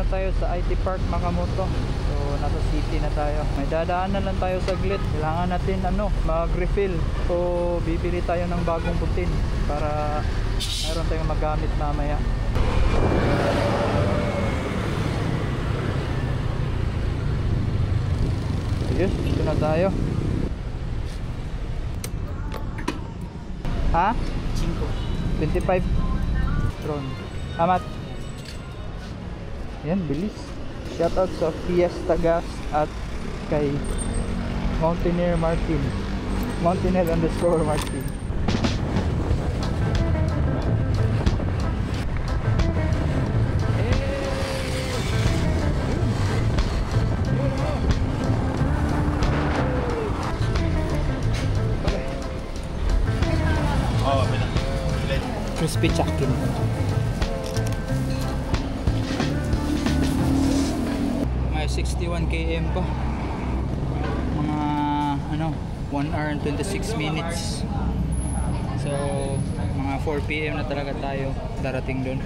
na tayo sa IT Park Makamoto. So nasa city na tayo. May dadaanan lang tayo saglit. Kailangan natin mag-refill. So bibili tayo ng bagong butin para mayroon tayong magamit mamaya. Yes, dito na tayo. Ha? 25 Tron. Amat. Yan, bilis. Shoutout sa Fiesta Gas at kay Mountaineer Martin. Mountaineer_Martin. Crispy chicken. May 61 km pa. Mga 1 hour and 26 minutes. So mga 4 PM na talaga tayo darating doon.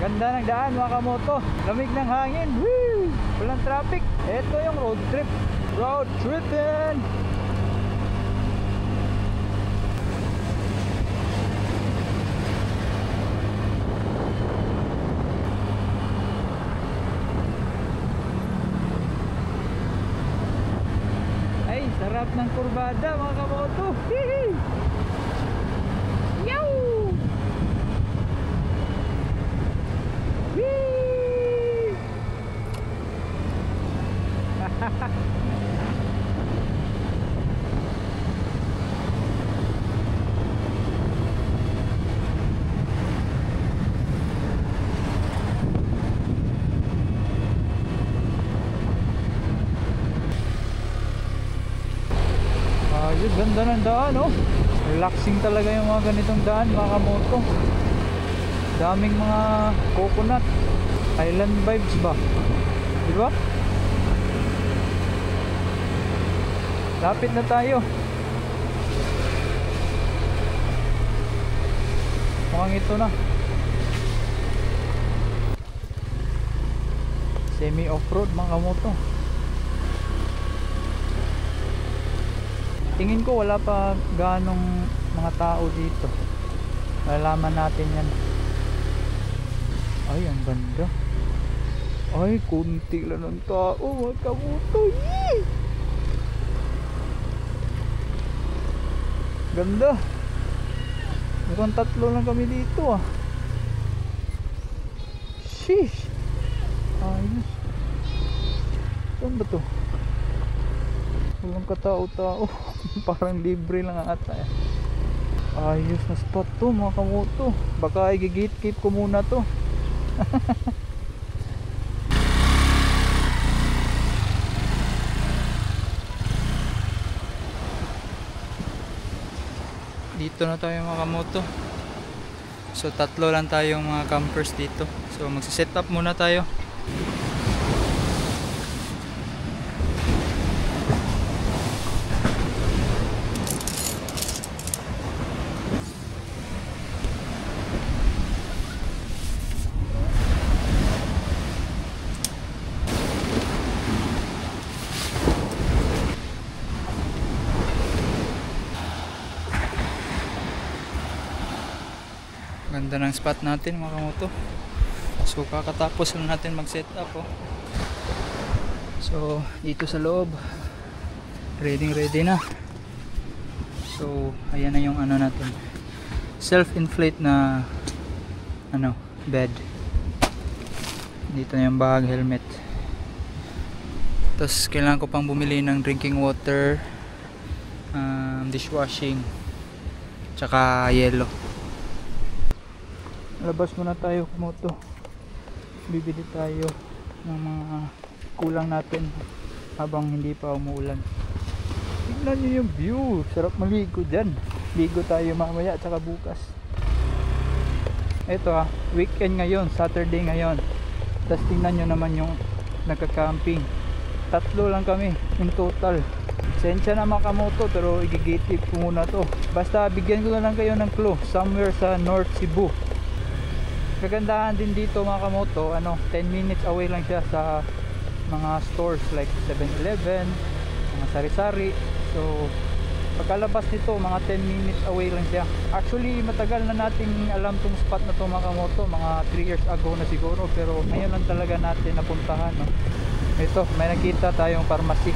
Ganda ng daan mga kamoto. Lamig ng hangin. Woo! Walang traffic. Ito yung road trip. Road trippin'. Ay, sarap ng kurbada mga kamoto. Hihi! Yow! Ayun, ganda ng daan, oh. Relaxing talaga yung mga ganitong daan mga kamoto. Daming mga coconut. Island vibes ba? Diba? Lapit na tayo. Mukhang ito na. Semi off-road mga kamoto. Tingin ko wala pa ganong mga tao dito. Malalaman natin yan. Ay, ang ganda. Ay, kunti lang ng tao mga kamoto. Yee! Ganda. Mukhang 3 lang kami dito ah. Sheesh. Ayos. Saan ba to? Walang katao-tao. Parang libre lang ata eh. Ayos na spot to mga kamoto. Baka i-gatekeep ko muna to. Dito na tayo mga kamoto. So 3 lang tayong mga campers dito. So magsiset up muna tayo. Ganda ng spot natin mga kamoto. So kakatapos lang natin mag set up oh. So dito sa loob ready na. So ayan na yung natin, self-inflate na bed. Dito na yung bag, helmet. Tapos kailangan ko pang bumili ng drinking water, dishwashing, tsaka yelo. Labas muna tayo kamoto. Bibili tayo ng mga kulang natin habang hindi pa umuulan. Tignan nyo yung view. Sarap maligo dyan. Ligo tayo mamaya at saka bukas. Ito weekend ngayon, Saturday ngayon. Tapos tingnan nyo naman yung nagka-camping. 3 lang kami in total. Sensya na Makamoto, pero igigitip ko muna to. Basta bigyan ko na lang kayo ng clue. Somewhere sa North Cebu. Kagandahan din dito Makamoto, 10 minutes away lang siya sa mga stores like 7-Eleven, mga sari-sari. So pagkalabas nito mga 10 minutes away lang siya. Actually matagal na nating alam tong spot na to Makamoto, mga 3 years ago na siguro, pero ngayon lang talaga natin napuntahan, no? Ito, may nakita tayong pharmacy.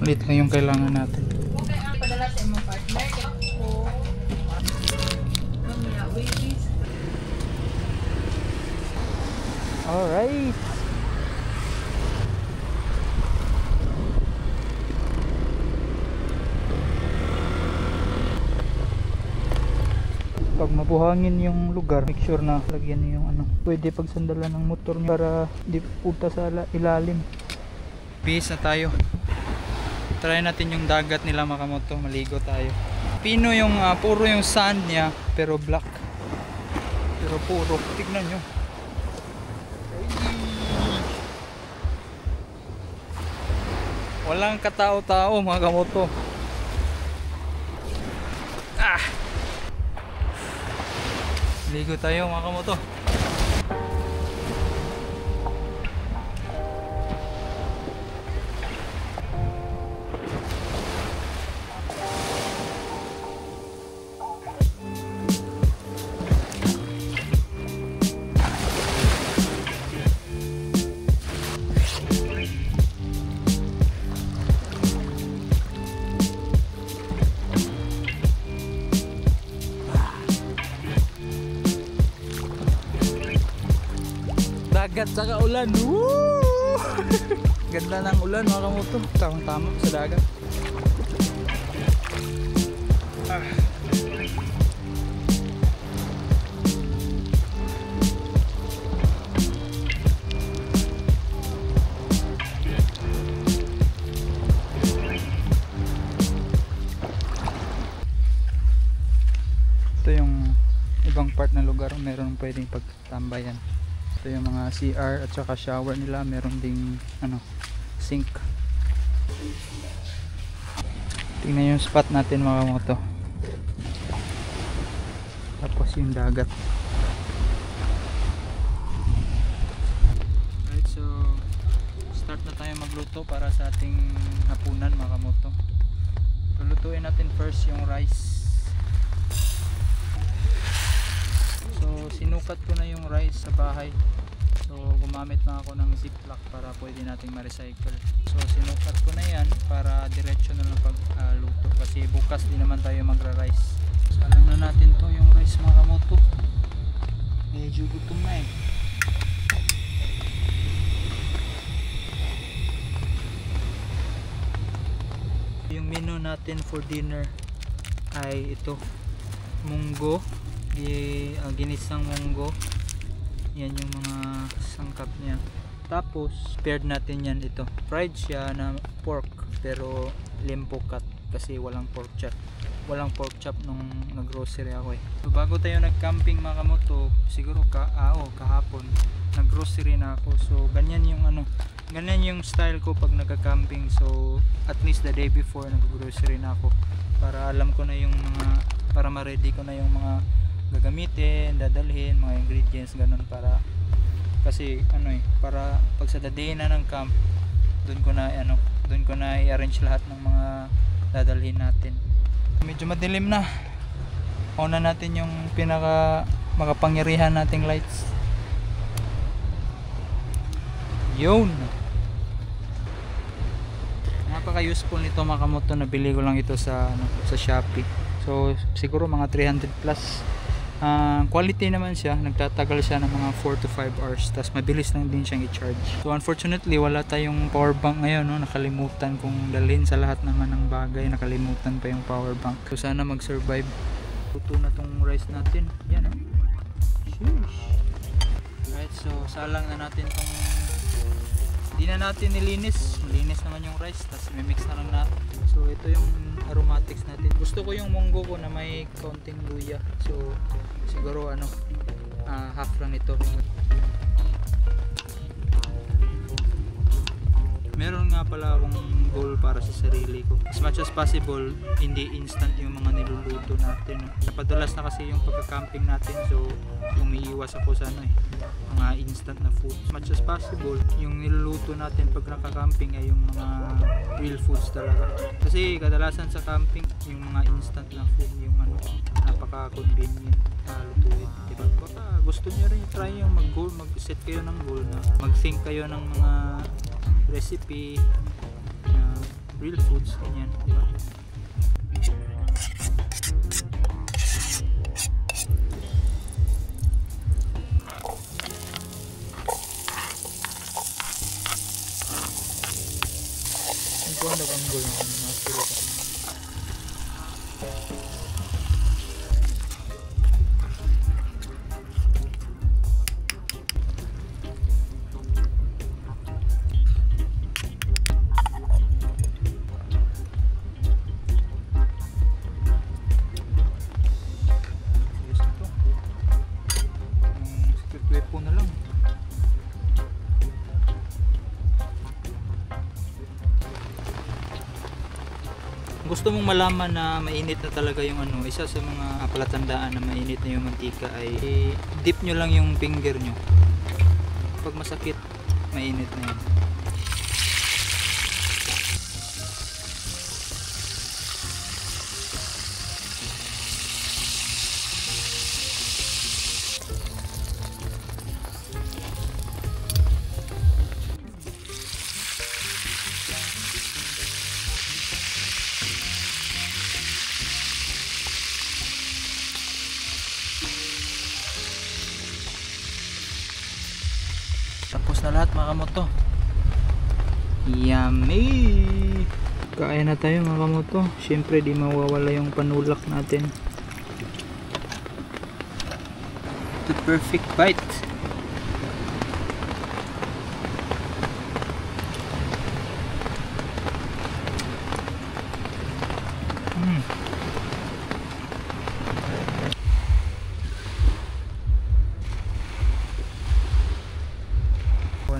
Ulit lang yung kailangan natin. Padala sa imong partner ko. Mamaya, wait. Alright. Pag mabuhangin yung lugar, make sure na lagyan niyo yung pwede pagsandalan ng motor niyo para di punta sa ilalim. Bihis na tayo. Try natin yung dagat nila Makamoto, maligo tayo. Pino yung puro yung sand niya pero black. Pero puro, tignan nyo. Walang katao-tao Makamoto. Ligo tayo Makamoto. Dagat saka ulan. Woo! Ganda ng ulan Makamoto. Tamang-tama sa dagat. Ito yung ibang part ng lugar, meron pwedeng pagtambayan. Ito yung mga CR at saka shower nila, meron ding sink. Tingnan yung spot natin Makamoto. Tapos yung dagat. Alright, so start na tayo magluto para sa ating hapunan Makamoto. Lulutuin natin first yung rice. So sinukat ko na yung rice sa bahay. So gumamit na ako ng ziplock para pwede nating ma-recycle. So sinukat ko na yan para diretso na lang pagluto kasi bukas din naman tayo magra-rice. Salang na natin to yung rice Makamoto. Medyo gutom na eh. Yung menu natin for dinner ay ito, munggo, ginisang munggo. Yan yung mga sangkap niya. Tapos paired natin yan, ito fried siya na pork pero limpo cut kasi walang pork chop nung nag-grocery ako eh. So bago tayo nag-camping Makamoto, siguro kahapon nag-grocery na ako. So ganyan yung style ko pag nagka-camping. So at least the day before nag-grocery na ako para alam ko na yung para ma-ready ko na yung mga gagamitin, dadalhin, mga ingredients, ganun, para kasi para pag sa day na ng camp, doon ko na i-arrange lahat ng mga dadalhin natin. Medyo madilim na. Una natin yung pinaka makapangyarihan nating lights. Yun. Napaka-useful nito Makamoto, nabili ko lang ito sa Shopee. So siguro mga 300 plus Quality naman siya, nagtatagal siya ng mga 4 to 5 hours, tapos mabilis lang din siyang i-charge. So unfortunately wala tayong power bank ngayon, no? Nakalimutan kong dalhin sa lahat naman ng bagay, nakalimutan pa yung power bank. So sana mag-survive. Luto na tong rice natin, yan oh. Sheesh. Alright, so salang na natin tong, hindi na natin nilinis, malinis naman yung rice, tapos mimix na lang natin. So ito yung aromatics natin. Gusto ko yung munggo ko na may kaunting luya, so siguro ano, half lang ito. Meron nga pala akong goal para sa sarili ko. As much as possible, hindi instant yung mga niluluto natin. Napadalas na kasi yung pagka-camping natin, so umiiwas ako sa ano mga instant na food. As much as possible, yung niluluto natin pag naka-camping ay yung mga real foods talaga. Kasi kadalasan sa camping, yung mga instant na food, yung ano, napaka-convenient lutuin, diba? Baka gusto nyo rin try yung mag-goal, mag-set kayo ng goal na mag-think kayo ng mga recipe na real foods, ganyan, diba? Ito ang naganggol ng mga puro. Gusto mong malaman na mainit na talaga yung ano, isa sa mga palatandaan na mainit na yung mantika ay dip nyo lang yung finger nyo. Pag masakit, mainit na yun. Tapos na lahat mga kamoto. Yummy! Kain na tayo mga kamoto. Siyempre di mawawala yung panulak natin. The perfect bite.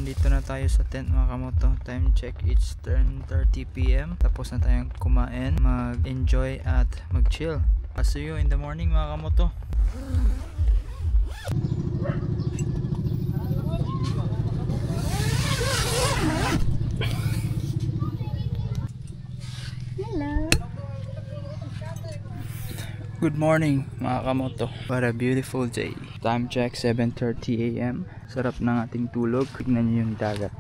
Dito na tayo sa tent mga kamoto. Time check, it's 10:30 PM. Tapos na tayong kumain, mag-enjoy at mag-chill. I'll see you in the morning mga kamoto. Good morning mga kamoto. What a beautiful day. Time check 7:30 AM. Sarap ng ating tulog. Tignan nyo yung dagat.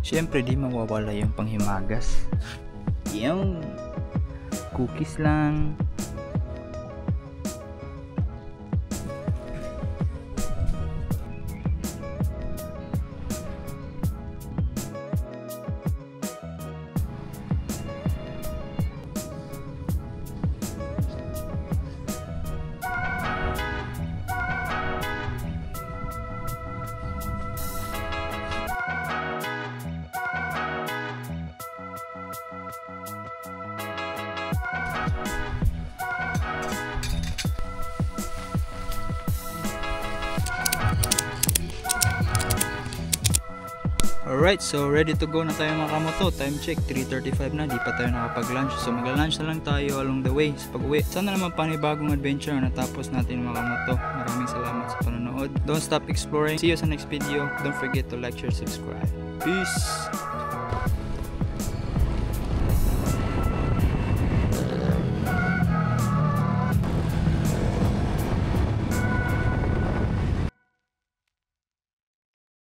Siyempre di mawawala yung panghimagas. Yung cookies lang. Alright, so ready to go na tayo mga kamoto. Time check, 3:35 na, di pa tayo nakapag-lunch. So magla-lunch na lang tayo along the way sa pag-uwi. Sana naman panibagong adventure na natapos natin mga kamoto. Maraming salamat sa panonood. Don't stop exploring. See you sa next video. Don't forget to like, share, subscribe. Peace!